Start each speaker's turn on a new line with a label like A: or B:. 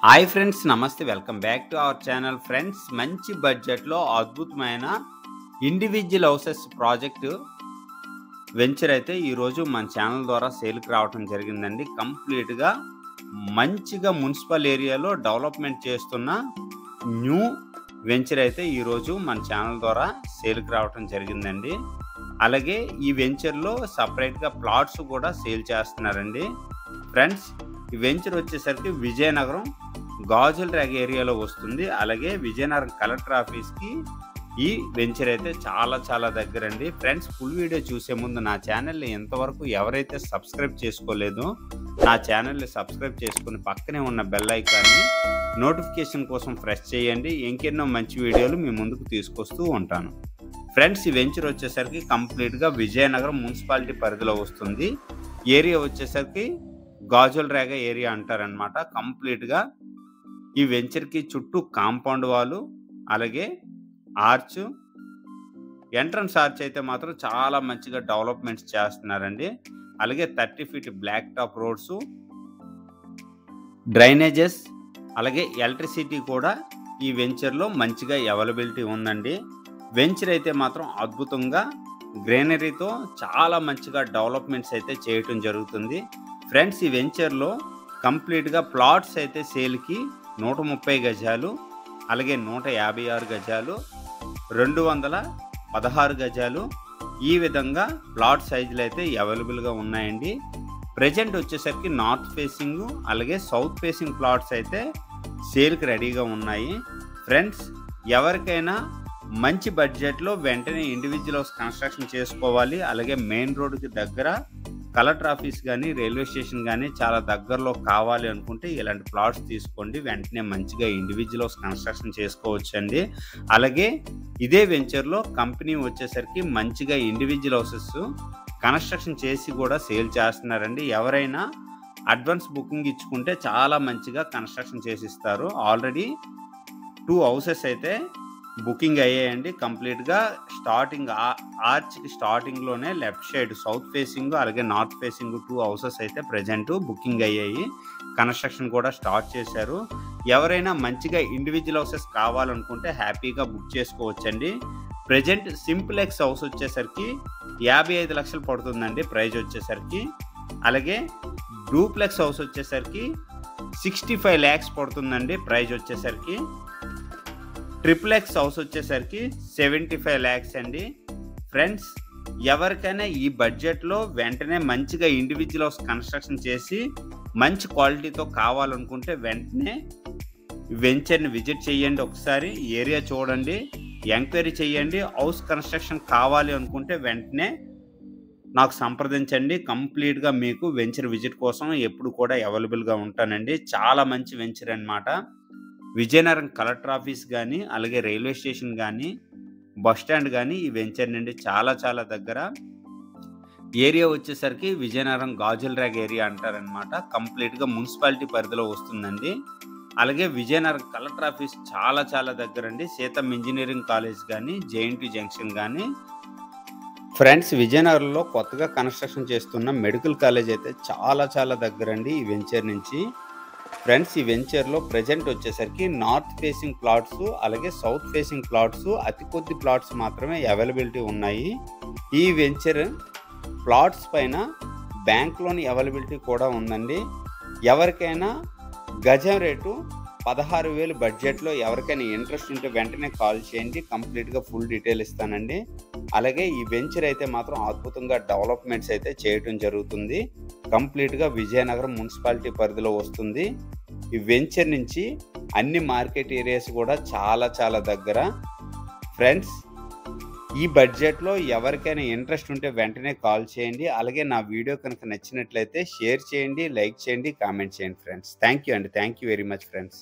A: Hi friends, నమస్తే. Welcome back to our channel. Friends, మంచి బడ్జెట్లో అద్భుతమైన ఇండివిజువల్ హౌసెస్ ప్రాజెక్టు వెంచర్ అయితే ఈరోజు మన ఛానల్ ద్వారా సేల్కి రావడం జరిగిందండి. కంప్లీట్గా మంచిగా మున్సిపల్ ఏరియాలో డెవలప్మెంట్ చేస్తున్న న్యూ వెంచర్ అయితే ఈరోజు మన ఛానల్ ద్వారా సేల్కి రావడం జరిగిందండి. అలాగే ఈ వెంచర్లో సపరేట్గా ప్లాట్స్ కూడా సేల్ చేస్తున్నారండి. ఫ్రెండ్స్, ఈ వెంచర్ వచ్చేసరికి విజయనగరం గాజుల రేగ ఏరియాలో వస్తుంది. అలాగే విజయనగరం కలెక్టర్ ఆఫీస్కి ఈ వెంచర్ అయితే చాలా దగ్గరండి. ఫ్రెండ్స్, ఫుల్ వీడియో చూసే ముందు నా ఛానల్ని ఎంతవరకు ఎవరైతే సబ్స్క్రైబ్ చేసుకోలేదో నా ఛానల్ని సబ్స్క్రైబ్ చేసుకుని పక్కనే ఉన్న బెల్ ఐకాన్ని నోటిఫికేషన్ కోసం ప్రెస్ చేయండి. ఇంకెన్నో మంచి వీడియోలు మీ ముందుకు తీసుకొస్తూ ఉంటాను. ఫ్రెండ్స్, ఈ వెంచర్ వచ్చేసరికి కంప్లీట్గా విజయనగరం మున్సిపాలిటీ పరిధిలో వస్తుంది. ఏరియా వచ్చేసరికి గాజుల రేగ ఏరియా అంటారనమాట. కంప్లీట్గా ఈ వెంచర్కి చుట్టూ కాంపౌండ్ వాలు, అలాగే ఆర్చ్, ఎంట్రన్స్ ఆర్చ్ అయితే మాత్రం చాలా మంచిగా డెవలప్మెంట్స్ చేస్తున్నారండి. అలాగే 30 feet black top roads, drainages, అలాగే ఎలక్ట్రిసిటీ కూడా ఈ వెంచర్లో మంచిగా అవైలబిలిటీ ఉందండి. వెంచర్ అయితే మాత్రం అద్భుతంగా గ్రీనరీతో చాలా మంచిగా డెవలప్మెంట్స్ అయితే చేయటం జరుగుతుంది. ఫ్రెండ్స్, ఈ వెంచర్లో కంప్లీట్గా ప్లాట్స్ అయితే సేల్కి 130 గజాలు, అలాగే 156 గజాలు, 216 గజాలు, ఈ విధంగా ప్లాట్ సైజులు అయితే అవైలబుల్గా ఉన్నాయండి. ప్రజెంట్ వచ్చేసరికి నార్త్ ఫేసింగ్ అలాగే సౌత్ ఫేసింగ్ ప్లాట్స్ అయితే సేల్కి రెడీగా ఉన్నాయి. ఫ్రెండ్స్, ఎవరికైనా మంచి బడ్జెట్లో వెంటనే ఇండివిజువల్ హౌస్ కన్స్ట్రక్షన్ చేసుకోవాలి, అలాగే మెయిన్ రోడ్డుకి దగ్గర కలెక్టర్ ఆఫీస్ కానీ రైల్వే స్టేషన్ కానీ చాలా దగ్గరలో కావాలి అనుకుంటే ఇలాంటి ప్లాట్స్ తీసుకోండి. వెంటనే మంచిగా ఇండివిజువల్ హౌస్ కన్స్ట్రక్షన్ చేసుకోవచ్చు అండి. అలాగే ఇదే వెంచర్లో కంపెనీ వచ్చేసరికి మంచిగా ఇండివిజువల్ హౌసెస్ కన్స్ట్రక్షన్ చేసి కూడా సేల్ చేస్తున్నారండి. ఎవరైనా అడ్వాన్స్ బుకింగ్ ఇచ్చుకుంటే చాలా మంచిగా కన్స్ట్రక్షన్ చేసి ఇస్తారు. ఆల్రెడీ 2 హౌసెస్ అయితే బుకింగ్ అయ్యాయండి. కంప్లీట్గా స్టార్టింగ్ ఆర్చ్కి స్టార్టింగ్లోనే లెఫ్ట్ సైడ్ సౌత్ ఫేసింగ్ అలాగే నార్త్ ఫేసింగ్ 2 హౌసెస్ అయితే ప్రజెంట్ బుకింగ్ అయ్యాయి. కన్స్ట్రక్షన్ కూడా స్టార్ట్ చేశారు. ఎవరైనా మంచిగా ఇండివిజువల్ హౌసెస్ కావాలనుకుంటే హ్యాపీగా బుక్ చేసుకోవచ్చండి. ప్రజెంట్ సింప్లెక్స్ హౌస్ వచ్చేసరికి 55 లక్షలు పడుతుందండి ప్రైజ్ వచ్చేసరికి. అలాగే డూప్లెక్స్ హౌస్ వచ్చేసరికి 65 lakhs పడుతుందండి ప్రైజ్ వచ్చేసరికి. ట్రిప్లెక్స్ హౌస్ వచ్చేసరికి 75 lakhs అండి. ఫ్రెండ్స్, ఎవరికైనా ఈ బడ్జెట్లో వెంటనే మంచిగా ఇండివిజువల్ హౌస్ కన్స్ట్రక్షన్ చేసి మంచి క్వాలిటీతో కావాలనుకుంటే వెంటనే వెంచర్ని విజిట్ చేయండి. ఒకసారి ఏరియా చూడండి, ఎంక్వైరీ చేయండి. హౌస్ కన్స్ట్రక్షన్ కావాలి అనుకుంటే వెంటనే నాకు సంప్రదించండి. కంప్లీట్గా మీకు వెంచర్ విజిట్ కోసం ఎప్పుడు కూడా అవైలబుల్గా ఉంటానండి. చాలా మంచి వెంచర్ అన్నమాట. విజయనగరం కలెక్టర్ ఆఫీస్ కానీ అలాగే రైల్వే స్టేషన్ కానీ బస్ స్టాండ్ కానీ ఈ వెంచర్ నుండి చాలా దగ్గర. ఏరియా వచ్చేసరికి విజయనగరం గాజుల రేగ ఏరియా అంటారనమాట. కంప్లీట్గా మున్సిపాలిటీ పరిధిలో వస్తుందండి. అలాగే విజయనగరం కలెక్టర్ ఆఫీస్ చాలా దగ్గరండి. సీతం ఇంజనీరింగ్ కాలేజ్ కానీ జేఎన్టీ జంక్షన్ కానీ. ఫ్రెండ్స్, విజయనగరంలో కొత్తగా కన్స్ట్రక్షన్ చేస్తున్న మెడికల్ కాలేజ్ అయితే చాలా దగ్గరండి ఈ వెంచర్ నుంచి. ఫ్రెండ్స్, ఈ వెంచర్లో ప్రజెంట్ వచ్చేసరికి నార్త్ ఫేసింగ్ ప్లాట్స్ అలాగే సౌత్ ఫేసింగ్ ప్లాట్స్ అతి కొద్ది ప్లాట్స్ మాత్రమే అవైలబిలిటీ ఉన్నాయి. ఈ వెంచర్ ప్లాట్స్ పైన బ్యాంక్ లోన్ అవైలబిలిటీ కూడా ఉందండి. ఎవరికైనా గజం రేటు 16,000 బడ్జెట్లో ఎవరికైనా ఇంట్రెస్ట్ ఉంటే వెంటనే కాల్ చేయండి. కంప్లీట్గా ఫుల్ డీటెయిల్ ఇస్తానండి. అలాగే ఈ వెంచర్ అయితే మాత్రం అద్భుతంగా డెవలప్మెంట్స్ అయితే చేయటం జరుగుతుంది. కంప్లీట్గా విజయనగరం మున్సిపాలిటీ పరిధిలో వస్తుంది. ఈ వెంచర్ నుంచి అన్ని మార్కెట్ ఏరియాస్ కూడా చాలా దగ్గర. ఫ్రెండ్స్, ఈ బడ్జెట్లో ఎవరికైనా ఇంట్రెస్ట్ ఉంటే వెంటనే కాల్ చేయండి. అలాగే నా వీడియో కనుక నచ్చినట్లయితే షేర్ చేయండి, లైక్ చేయండి, కామెంట్ చేయండి. ఫ్రెండ్స్, థ్యాంక్ యూ అండి. Thank you very much friends.